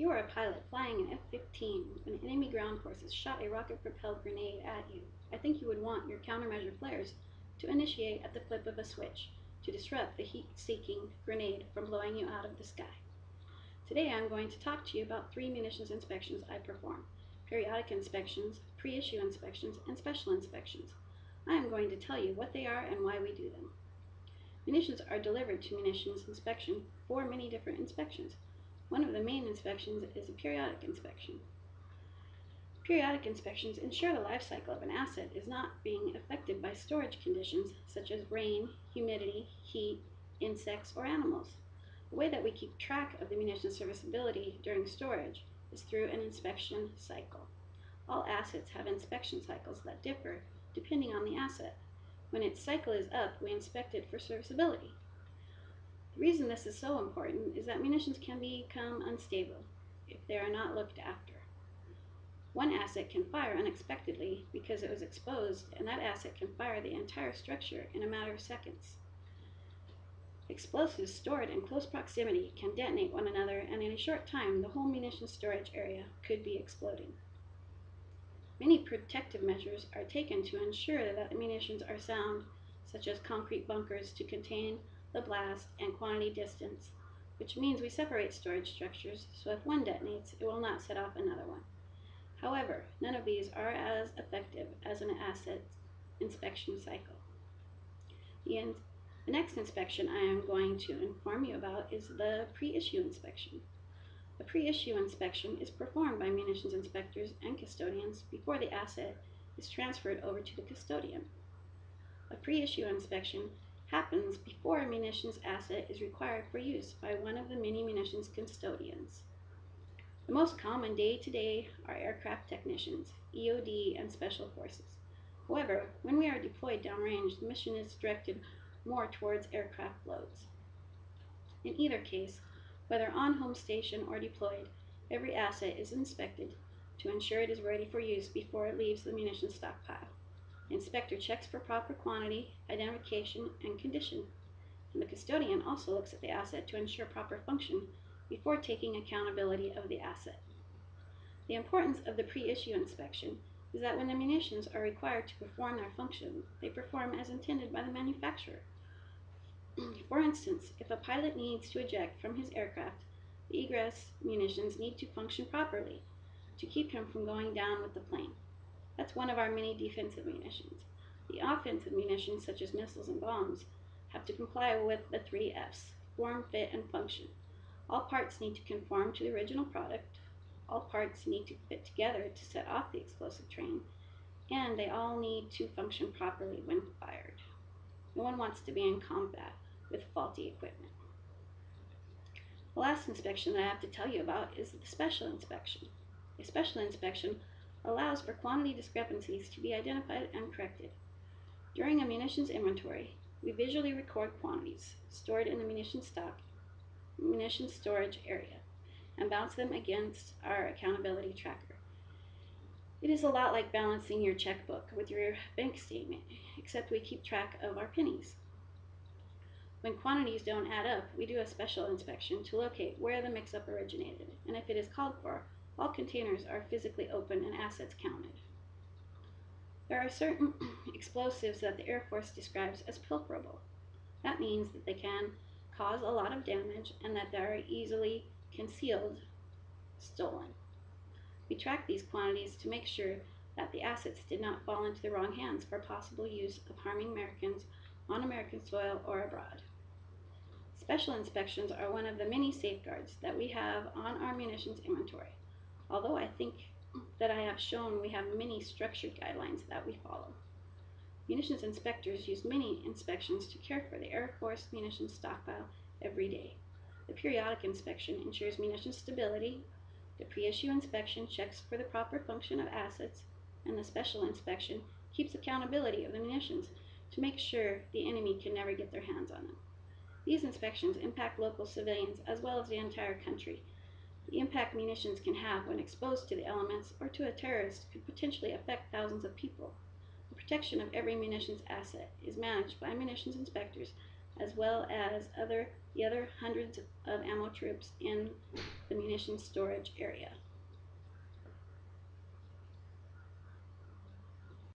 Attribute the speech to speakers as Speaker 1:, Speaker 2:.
Speaker 1: you were a pilot flying an F-15 when enemy ground forces shot a rocket-propelled grenade at you, I think you would want your countermeasure flares to initiate at the flip of a switch to disrupt the heat-seeking grenade from blowing you out of the sky. Today I'm going to talk to you about 3 munitions inspections I perform: periodic inspections, pre-issue inspections, and special inspections. I am going to tell you what they are and why we do them. Munitions are delivered to munitions inspection for many different inspections. One of the main inspections is a periodic inspection. Periodic inspections ensure the life cycle of an asset is not being affected by storage conditions such as rain, humidity, heat, insects, or animals. The way that we keep track of the munition's serviceability during storage is through an inspection cycle. All assets have inspection cycles that differ depending on the asset. When its cycle is up, we inspect it for serviceability. The reason this is so important is that munitions can become unstable if they are not looked after. One asset can fire unexpectedly because it was exposed, and that asset can fire the entire structure in a matter of seconds. Explosives stored in close proximity can detonate one another, and in a short time, the whole munitions storage area could be exploding. Many protective measures are taken to ensure that the munitions are sound, such as concrete bunkers to contain the blast and quantity distance, which means we separate storage structures so if one detonates, it will not set off another one. However, none of these are as effective as an asset inspection cycle. The next inspection I am going to inform you about is the pre-issue inspection. The pre-issue inspection is performed by munitions inspectors and custodians before the asset is transferred over to the custodian. A pre-issue inspection happens before a munitions asset is required for use by one of the many munitions custodians. The most common day-to-day are aircraft technicians, EOD, and special forces. However, when we are deployed downrange, the mission is directed more towards aircraft loads. In either case, whether on home station or deployed, every asset is inspected to ensure it is ready for use before it leaves the munitions stockpile. The inspector checks for proper quantity, identification, and condition, and the custodian also looks at the asset to ensure proper function before taking accountability of the asset. The importance of the pre-issue inspection is that when the munitions are required to perform their function, they perform as intended by the manufacturer. For instance, if a pilot needs to eject from his aircraft, the egress munitions need to function properly to keep him from going down with the plane. That's one of our many defensive munitions. The offensive munitions, such as missiles and bombs, have to comply with the 3 F's: form, fit, and function. All parts need to conform to the original product, all parts need to fit together to set off the explosive train, and they all need to function properly when fired. No one wants to be in combat with faulty equipment. The last inspection that I have to tell you about is the special inspection. A special inspection allows for quantity discrepancies to be identified and corrected. During a munitions inventory, we visually record quantities stored in the munitions storage area and bounce them against our accountability tracker. It is a lot like balancing your checkbook with your bank statement, except we keep track of our pennies. When quantities don't add up, we do a special inspection to locate where the mix-up originated, and if it is called for, all containers are physically opened and assets counted. There are certain explosives that the Air Force describes as pilferable. That means that they can cause a lot of damage and that they are easily concealed, stolen. We track these quantities to make sure that the assets did not fall into the wrong hands for possible use of harming Americans on American soil or abroad. Special inspections are one of the many safeguards that we have on our munitions inventory, although I think that I have shown we have many structured guidelines that we follow. Munitions inspectors use many inspections to care for the Air Force munitions stockpile every day. The periodic inspection ensures munitions stability, the pre-issue inspection checks for the proper function of assets, and the special inspection keeps accountability of the munitions to make sure the enemy can never get their hands on them. These inspections impact local civilians as well as the entire country. The impact munitions can have when exposed to the elements or to a terrorist could potentially affect thousands of people. The protection of every munitions asset is managed by munitions inspectors as well as the other hundreds of ammo troops in the munitions storage area.